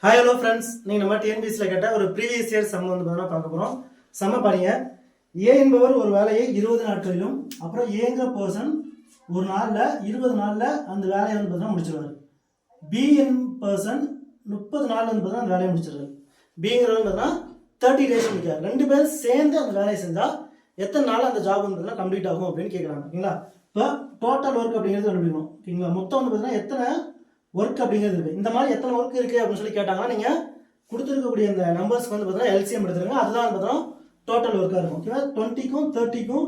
Hi hello friends, நீங்கள் நம்ம டிஎன்பிஎஸ்சியில் கேட்ட ஒரு ப்ரீவியஸ் இயர் சம் வந்து பார்த்தீங்கன்னா பார்க்க போகிறோம். சம்ம பாருங்க. ஏ என்பவர் ஒரு வேலையை 20 நாட்களிலும் அப்புறம் ஏங்கிற பர்சன் ஒரு நாளில் 20 நாளில் அந்த வேலையை வந்து பார்த்தீங்கன்னா முடிச்சிருவார். பி என் பர்சன் 30 நாளில் வந்து பார்த்தீங்கன்னா அந்த வேலையை முடிச்சிடுறாரு. பிங்கிறவங்க பார்த்தீங்கன்னா 30 டேஸ் முடிக்கிறார். ரெண்டு பேர் சேர்ந்து அந்த வேலையை செஞ்சால் எத்தனை நாள் அந்த ஜாப் வந்து பார்த்தீங்கன்னா கம்ப்ளீட் ஆகும் அப்படின்னு கேட்குறாங்க. ஓகேங்களா? இப்போ டோட்டல் ஒர்க் அப்படிங்கிறது கண்டுபிடிக்கணும். ஓகேங்களா? மொத்தம் வந்து பார்த்தீங்கன்னா எத்தனை ஒர்க் அப்படிங்கிறது இருக்குது. இந்த மாதிரி எத்தனை ஒர்க் இருக்குது அப்படின்னு சொல்லி கேட்டாங்கன்னா நீங்கள் கொடுத்துருக்கக்கூடிய இந்த நம்பர்ஸ்க்கு வந்து பார்த்தீங்கன்னா எல்சிஎம் எடுத்துருங்க. அதுதான் வந்து பார்த்தீங்கன்னா டோட்டல் ஒர்க்காக இருக்கும். ஓகேவா? 20க்கும் 30க்கும்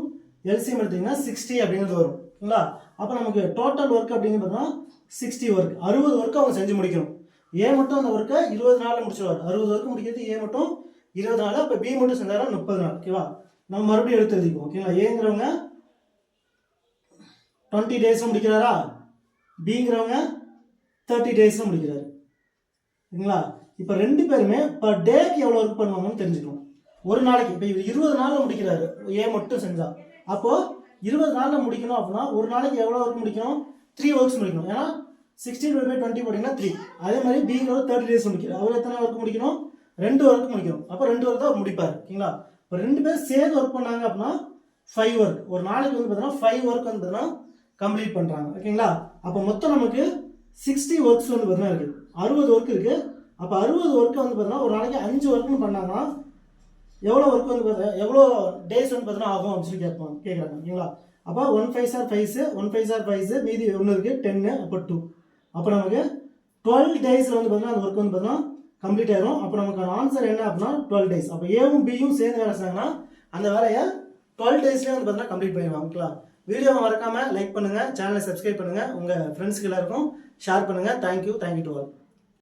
எல்சிஎம் எடுத்திங்கன்னா 60 அப்படிங்கிறது வரும். ஓகேங்களா? அப்போ நமக்கு டோட்டல் ஒர்க் அப்படிங்கிறது பார்த்தீங்கன்னா 60 ஒர்க். 60 ஒர்க்கு அவங்க செஞ்சு முடிக்கணும். ஏ மட்டும் அந்த ஒர்க்கை 20 நாளில் முடிச்சிடுவார். 60 ஒர்க்கு முடிக்கிறது ஏ மட்டும் 20 நாள். அப்போ பி மட்டும் செஞ்சாலும் 30 நாள். ஓகேவா? நம்ம மறுபடியும் எடுத்து எழுதிக்குவோம். ஓகேங்களா? ஏங்கிறவங்க 20 டேஸில் முடிக்கிறாரா? பிங்கிறவங்க 30 டேஸில் முடிக்கிறாரு. ஓகேங்களா? இப்போ ரெண்டு பேருமே பர் டேக்கு எவ்வளோ ஒர்க் பண்ணுவாங்கன்னு தெரிஞ்சுக்கணும். ஒரு நாளைக்கு இப்போ 20 நாளில் முடிக்கிறாரு ஏ மட்டும் செஞ்சா. அப்போது 20 நாளில் முடிக்கணும் அப்படின்னா ஒரு நாளைக்கு எவ்வளோ ஒர்க் முடிக்கணும்? 3 ஒர்க்ஸ் முடிக்கணும். ஏன்னா 16/20 போட்டிங்கன்னா 3. அதே மாதிரி பிங்கிற 30 டேஸ் முடிக்கிறார். அவர் எத்தனை ஒர்க் முடிக்கணும்? 2 ஒர்க் முடிக்கணும். அப்போ 2 ஒர்க் தான் முடிப்பார். ஓகேங்களா? இப்போ ரெண்டு பேர் சேர்ந்து ஒர்க் பண்ணாங்க அப்படின்னா 5 ஒர்க். ஒரு நாளைக்கு வந்து பார்த்தீங்கன்னா 5 ஒர்க் வந்து பார்த்தீங்கன்னா கம்ப்ளீட் பண்ணுறாங்க. ஓகேங்களா? அப்போ மொத்தம் நமக்கு 60 ஒர்க்ஸ் வந்து பார்த்தீங்கன்னா இருக்குது. 60 ஒர்க் இருக்குது. அப்போ 60 ஒர்க்கு வந்து பார்த்தீங்கன்னா ஒரு நாளைக்கு 5 ஒர்க்னு பண்ணாங்கன்னா எவ்வளோ ஒர்க் வந்து பார்த்தீங்கன்னா எவ்வளோ டேஸ் வந்து பார்த்தீங்கன்னா ஆகும் அப்படின்னு சொல்லி கேட்குறாங்க. ஓகேங்களா? அப்போ 1 5 ஆர் 5 1 5 ஆர் 5 மீதி 1 இருக்குது 10. அப்போ 2. அப்போ நமக்கு 12 டேஸில் வந்து பார்த்தீங்கன்னா அந்த ஒர்க் வந்து பார்த்தீங்கன்னா கம்ப்ளீட் ஆயிரும். அப்போ நமக்கு ஆன்சர் என்ன அப்படின்னா 12 டேஸ். அப்போ ஏவும் பியும் சேர்ந்து வேலை செஞ்சாங்கன்னா அந்த வேலையை 12 டேஸ்லேயே வந்து பார்த்தீங்கன்னா கம்ப்ளீட் பண்ணிடுவாங்க. ஓகேங்களா? வீடியோவை மறக்காமல் லைக் பண்ணுங்கள், சேனலை சப்ஸ்கிரைப் பண்ணுங்கள், உங்கள் ஃப்ரெண்ட்ஸ்க்கு எல்லாருக்கும் ஷேர் பண்ணுங்கள். Thank you to all.